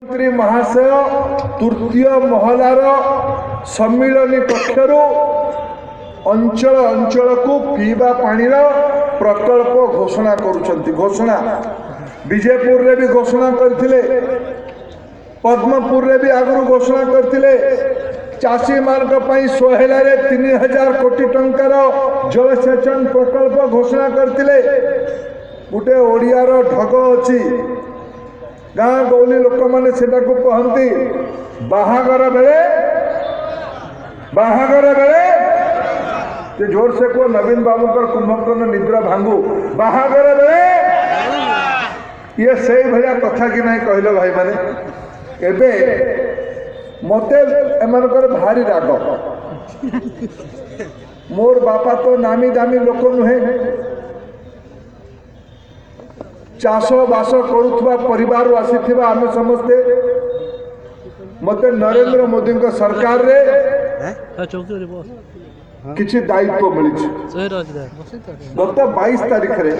मंत्री महाशय तृतीय महलार सम्मिलनी कक्षर अंचल अंचल को पीवा पानी प्रकल्प घोषणा करुछंती। घोषणा विजयपुर रे भी घोषणा करथिले, पद्मपुर रे भी आगु घोषणा करथिले। चाषी मार्ग पई सोहेला रे 3000 कोटी टंकार जलसेचन प्रकल्प घोषणा करथिले। गोटे ओडियार ढग अछि, गाँ गौली लोक मैंने कहती बाहागर बेले जोर से कह नवीन बाबू कुंभकर्ण निद्रा भांगू बाहागर बेले ये से भाया कथा कि नहीं कहल भाई माने एबे मते एमनकर भारी राग। मोर बापा तो नामी दामी लोक नुहे, चाष बास करुवा परिवार आसी आम समस्ते मते नरेंद्र मोदी सरकार रे किसी दायित्व मिली। गत 22 तारीख रे